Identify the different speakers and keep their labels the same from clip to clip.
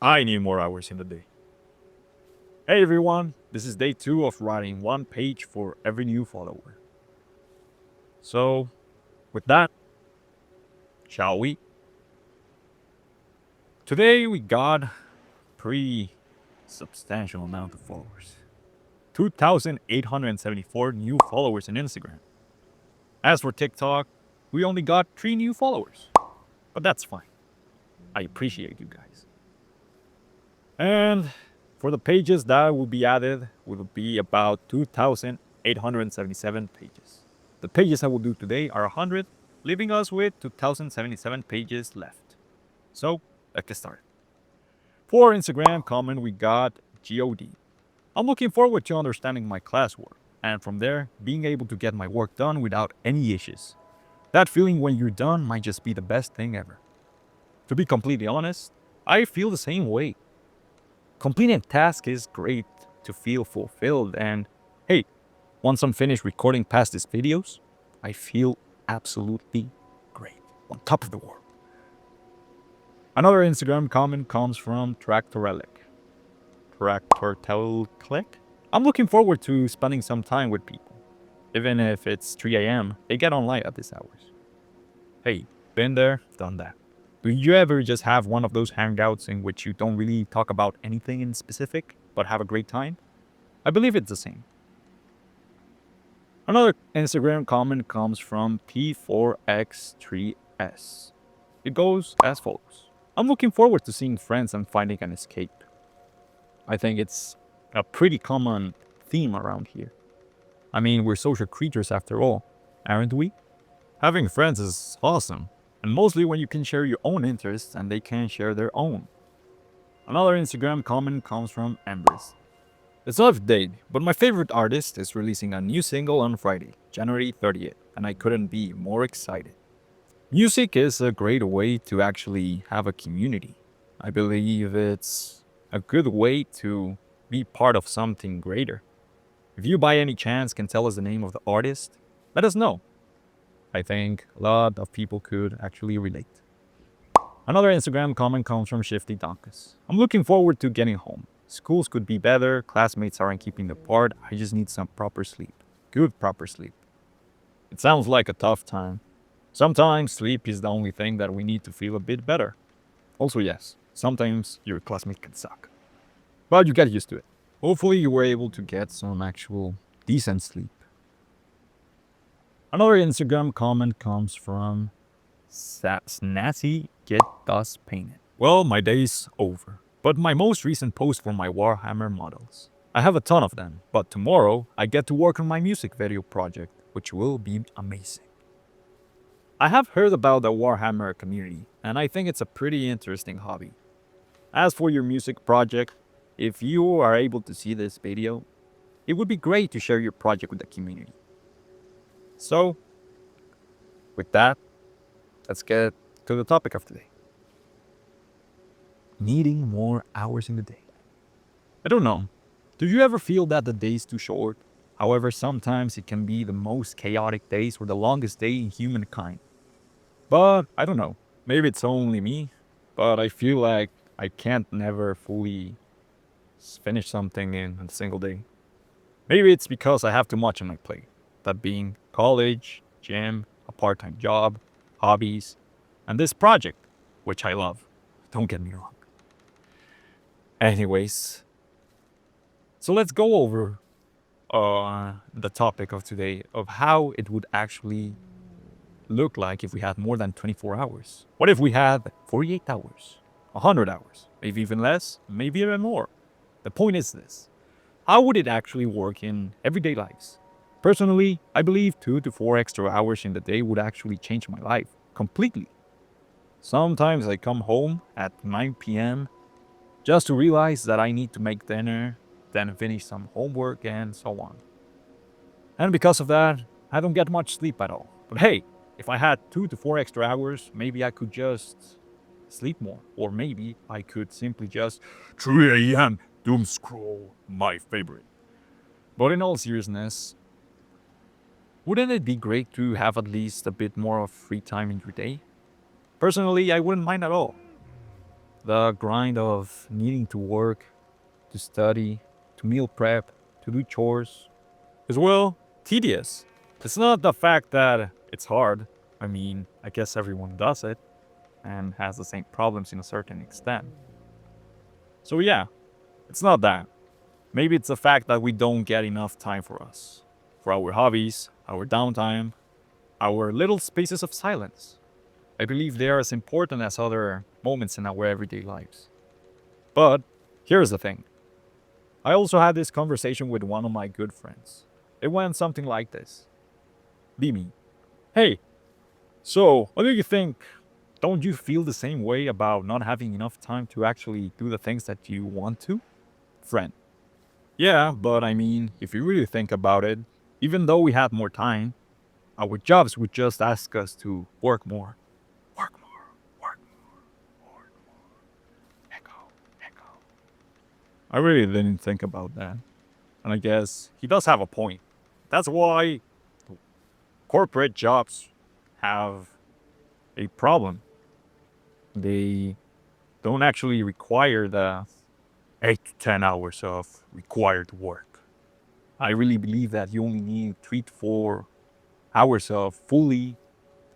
Speaker 1: I need more hours in the day. Hey everyone, this is day 2 of writing one page for every new follower. So, with that, shall we? Today we got pretty substantial amount of followers. 2,874 new followers on Instagram. As for TikTok, we only got 3 new followers. But that's fine. I appreciate you guys. And for the pages that will be added will be about 2,877 pages. The pages I will do today are 100, leaving us with 2,077 pages left. So, let's get started. For Instagram comment, we got GOD. I'm looking forward to understanding my classwork, and from there, being able to get my work done without any issues. That feeling when you're done might just be the best thing ever. To be completely honest, I feel the same way. Completing a task is great to feel fulfilled, and hey, once I'm finished recording past these videos, I feel absolutely great, on top of the world. Another Instagram comment comes from Tractorelic. Tractortelic? I'm looking forward to spending some time with people. Even if it's 3 a.m., they get online at these hours. Hey, been there, done that. Do you ever just have one of those hangouts in which you don't really talk about anything in specific, but have a great time? I believe it's the same. Another Instagram comment comes from P4X3S. It goes as follows. I'm looking forward to seeing friends and finding an escape. I think it's a pretty common theme around here. I mean, we're social creatures after all, aren't we? Having friends is awesome, and mostly when you can share your own interests and they can share their own. Another Instagram comment comes from Embers. It's not a date, but my favorite artist is releasing a new single on Friday, January 30th, and I couldn't be more excited. Music is a great way to actually have a community. I believe it's a good way to be part of something greater. If you by any chance can tell us the name of the artist, let us know. I think a lot of people could actually relate. Another Instagram comment comes from Shifty Donkus. I'm looking forward to getting home. Schools could be better, classmates aren't keeping apart, I just need some proper sleep. Good proper sleep. It sounds like a tough time. Sometimes sleep is the only thing that we need to feel a bit better. Also, yes, sometimes your classmate can suck. But you get used to it. Hopefully, you were able to get some actual decent sleep. Another Instagram comment comes from Snazzy Get Thus Painted. Well, my day's over. But my most recent post for my Warhammer models. I have a ton of them, but tomorrow I get to work on my music video project, which will be amazing. I have heard about the Warhammer community, and I think it's a pretty interesting hobby. As for your music project, if you are able to see this video, it would be great to share your project with the community. So, with that, let's get to the topic of today. Needing more hours in the day. I don't know. Do you ever feel that the day is too short? However, sometimes it can be the most chaotic days or the longest day in humankind. But I don't know. Maybe it's only me, but I feel like I can't never fully finish something in a single day. Maybe it's because I have too much on my plate. That being college, gym, a part-time job, hobbies, and this project, which I love. Don't get me wrong. Anyways, so let's go over the topic of today of how it would actually look like if we had more than 24 hours. What if we had 48 hours, 100 hours, maybe even less, maybe even more? The point is this. How would it actually work in everyday lives? Personally, I believe 2 to 4 extra hours in the day would actually change my life completely. Sometimes I come home at 9 p.m. just to realize that I need to make dinner, then finish some homework, and so on. And because of that, I don't get much sleep at all. But hey, if I had 2 to 4 extra hours, maybe I could just sleep more. Or maybe I could simply just 3 a.m. doom scroll, my favorite. But in all seriousness, wouldn't it be great to have at least a bit more of free time in your day? Personally, I wouldn't mind at all. The grind of needing to work, to study, to meal prep, to do chores is, well, tedious. It's not the fact that it's hard. I mean, I guess everyone does it and has the same problems in a certain extent. So, yeah, it's not that. Maybe it's the fact that we don't get enough time for us, for our hobbies, our downtime, our little spaces of silence. I believe they are as important as other moments in our everyday lives. But here's the thing, I also had this conversation with one of my good friends. It went something like this: Dimi, hey, so what do you think? Don't you feel the same way about not having enough time to actually do the things that you want to? Friend, yeah, but I mean, if you really think about it, even though we had more time, our jobs would just ask us to work more. Work more, work more, work more. Echo, echo. I really didn't think about that. And I guess he does have a point. That's why corporate jobs have a problem. They don't actually require the 8 to 10 hours of required work. I really believe that you only need 3 to 4 hours of fully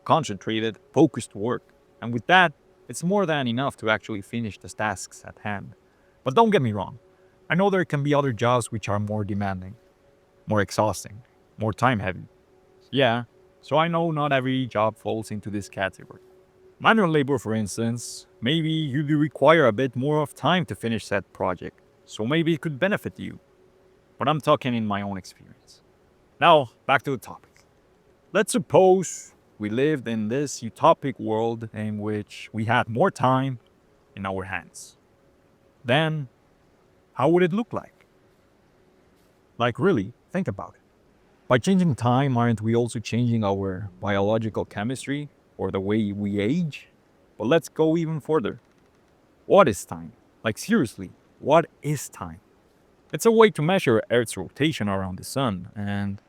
Speaker 1: concentrated, focused work. And with that, it's more than enough to actually finish the tasks at hand. But don't get me wrong, I know there can be other jobs which are more demanding, more exhausting, more time heavy. Yeah, so I know not every job falls into this category. Manual labor, for instance, maybe you do require a bit more of time to finish that project, so maybe it could benefit you. But I'm talking in my own experience. Now, back to the topic. Let's suppose we lived in this utopic world in which we had more time in our hands. Then, how would it look like? Like, really, think about it. By changing time, aren't we also changing our biological chemistry or the way we age? But let's go even further. What is time? Like, seriously, what is time? It's a way to measure Earth's rotation around the sun, and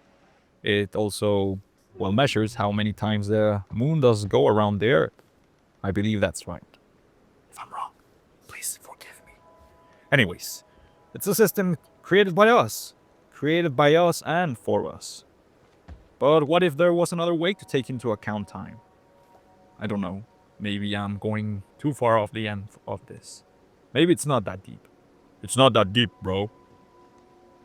Speaker 1: it also, well, measures how many times the moon does go around the Earth. I believe that's right. If I'm wrong, please forgive me. Anyways, it's a system created by us and for us. But what if there was another way to take into account time? I don't know. Maybe I'm going too far off the end of this. Maybe it's not that deep. It's not that deep, bro.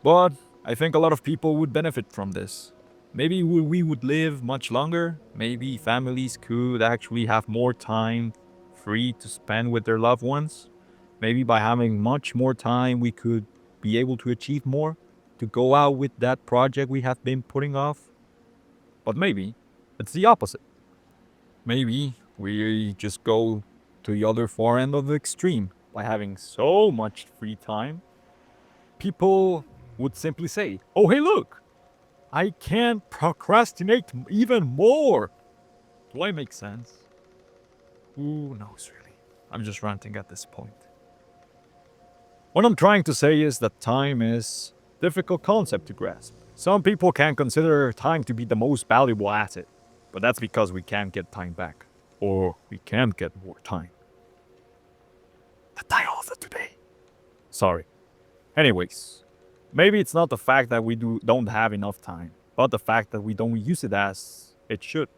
Speaker 1: But I think a lot of people would benefit from this. Maybe we would live much longer. Maybe families could actually have more time free to spend with their loved ones. Maybe by having much more time, we could be able to achieve more, to go out with that project we have been putting off. But maybe it's the opposite. Maybe we just go to the other far end of the extreme. By having so much free time, people would simply say, oh, hey, look, I can procrastinate even more. Do I make sense? Who knows, really? I'm just ranting at this point. What I'm trying to say is that time is a difficult concept to grasp. Some people can consider time to be the most valuable asset, but that's because we can't get time back. Or we can't get more time. The title of the today. Sorry. Anyways, maybe it's not the fact that we don't have enough time, but the fact that we don't use it as it should.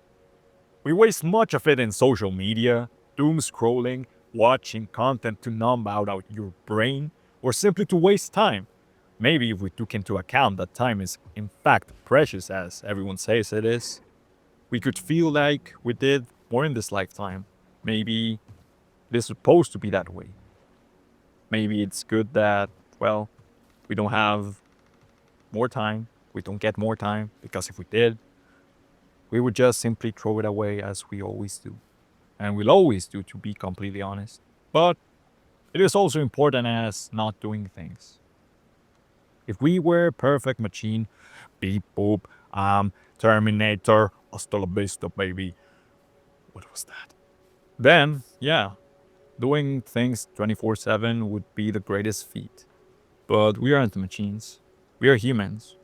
Speaker 1: We waste much of it in social media, doom scrolling, watching content to numb out your brain, or simply to waste time. Maybe if we took into account that time is in fact precious as everyone says it is, we could feel like we did more in this lifetime. Maybe it is supposed to be that way. Maybe it's good that, well, we don't have more time. We don't get more time, because if we did, we would just simply throw it away as we always do. And we'll always do, to be completely honest. But it is also important as not doing things. If we were a perfect machine, beep boop, Terminator, hasta la vista, baby. What was that? Then, yeah, doing things 24/7 would be the greatest feat. But we aren't machines. We are humans.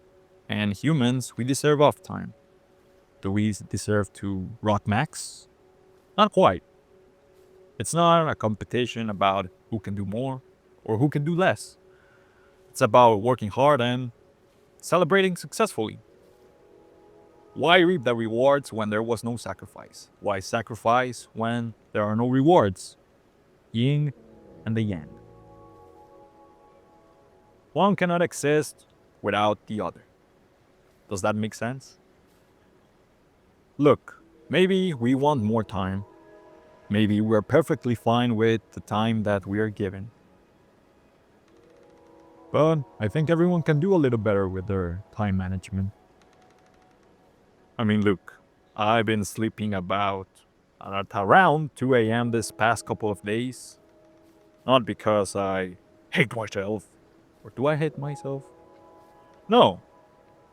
Speaker 1: And humans, we deserve off time. Do we deserve to rock max? Not quite. It's not a competition about who can do more or who can do less. It's about working hard and celebrating successfully. Why reap the rewards when there was no sacrifice? Why sacrifice when there are no rewards? Yin and the yang. One cannot exist without the other. Does that make sense? Look, maybe we want more time. Maybe we're perfectly fine with the time that we are given. But I think everyone can do a little better with their time management. I mean, look, I've been sleeping about at around 2 a.m. this past couple of days. Not because I hate myself. Or do I hate myself? No,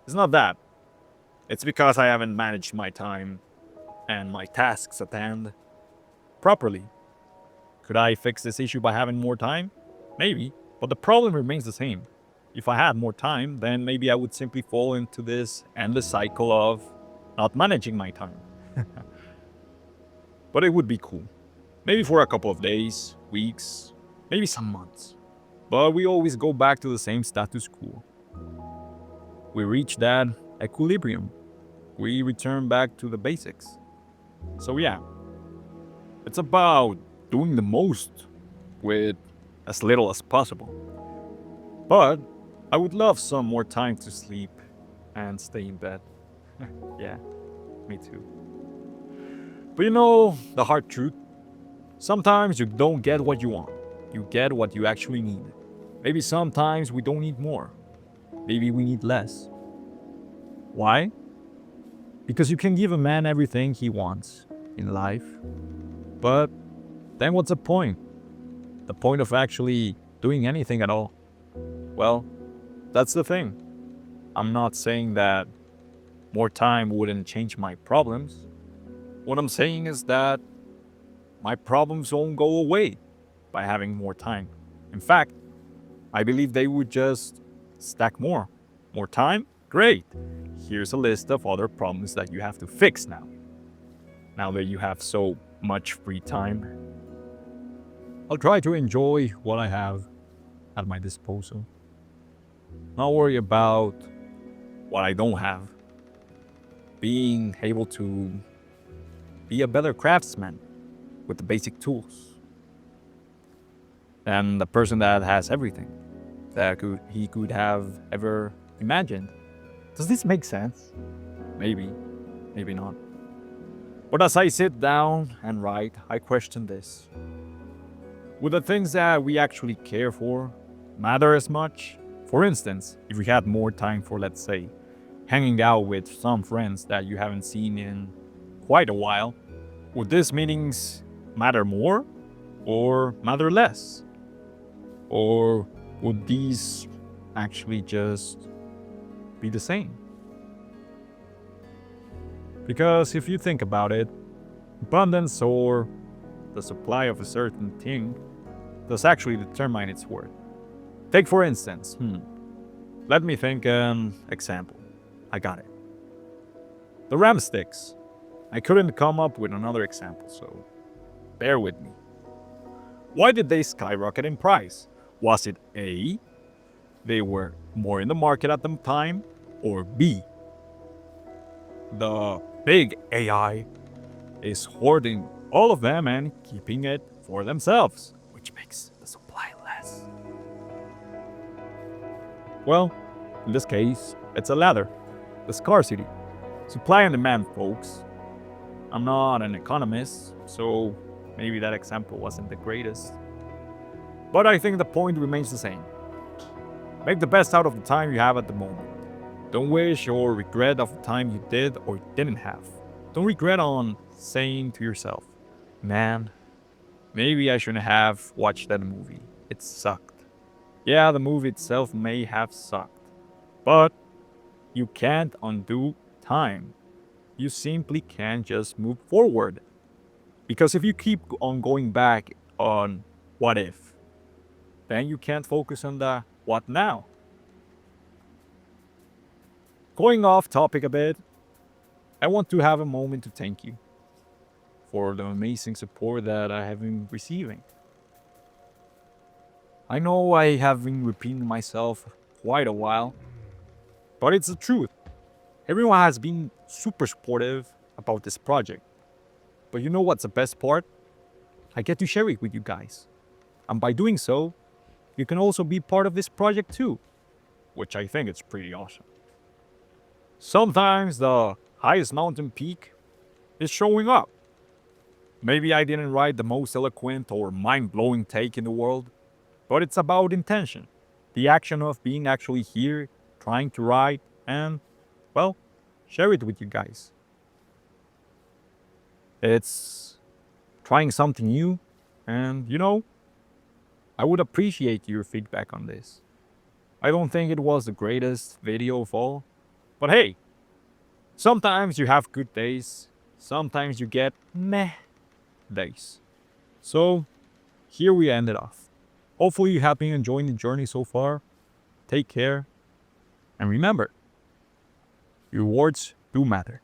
Speaker 1: it's not that. It's because I haven't managed my time and my tasks at hand properly. Could I fix this issue by having more time? Maybe, but the problem remains the same. If I had more time, then maybe I would simply fall into this endless cycle of not managing my time. But it would be cool. Maybe for a couple of days, weeks, maybe some months. But we always go back to the same status quo. We reach that equilibrium. We return back to the basics. So yeah, it's about doing the most with as little as possible. But I would love some more time to sleep and stay in bed. Yeah, me too. But you know, the hard truth? Sometimes you don't get what you want. You get what you actually need. Maybe sometimes we don't need more. Maybe we need less. Why? Because you can give a man everything he wants in life. But then what's the point? The point of actually doing anything at all? Well, that's the thing. I'm not saying that more time wouldn't change my problems. What I'm saying is that my problems won't go away by having more time. In fact, I believe they would just stack more. More time? Great. Here's a list of other problems that you have to fix now. Now that you have so much free time, I'll try to enjoy what I have at my disposal. Not worry about what I don't have. Being able to be a better craftsman with the basic tools. And the person that has everything that he could have ever imagined. Does this make sense? Maybe, maybe not. But as I sit down and write, I question this. Would the things that we actually care for matter as much? For instance, if we had more time for, let's say, hanging out with some friends that you haven't seen in quite a while, would these meetings matter more or matter less? Or would these actually just be the same? Because if you think about it, abundance or the supply of a certain thing does actually determine its worth. Take for instance, let me think an example. I got it. The RAM sticks. I couldn't come up with another example, so bear with me. Why did they skyrocket in price? Was it A, they were more in the market at the time, or B, the big AI is hoarding all of them and keeping it for themselves, which makes the supply less? Well, in this case, it's a ladder. The scarcity. Supply and demand, folks. I'm not an economist, so maybe that example wasn't the greatest. But I think the point remains the same. Make the best out of the time you have at the moment. Don't wish or regret of the time you did or didn't have. Don't regret on saying to yourself, man, maybe I shouldn't have watched that movie. It sucked. Yeah, the movie itself may have sucked. But you can't undo time. You simply can't just move forward. Because if you keep on going back on what if, then you can't focus on the what now. Going off topic a bit, I want to have a moment to thank you for the amazing support that I have been receiving. I know I have been repeating myself quite a while, but it's the truth. Everyone has been super supportive about this project. But you know what's the best part? I get to share it with you guys. And by doing so, you can also be part of this project too, which I think is pretty awesome. Sometimes the highest mountain peak is showing up. Maybe I didn't write the most eloquent or mind blowing take in the world, but it's about intention. The action of being actually here, trying to write, and, well, share it with you guys. It's trying something new, and I would appreciate your feedback on this. I don't think it was the greatest video of all, but hey, sometimes you have good days, sometimes you get meh days. So, here we ended off. Hopefully, you have been enjoying the journey so far. Take care, and remember, your words do matter.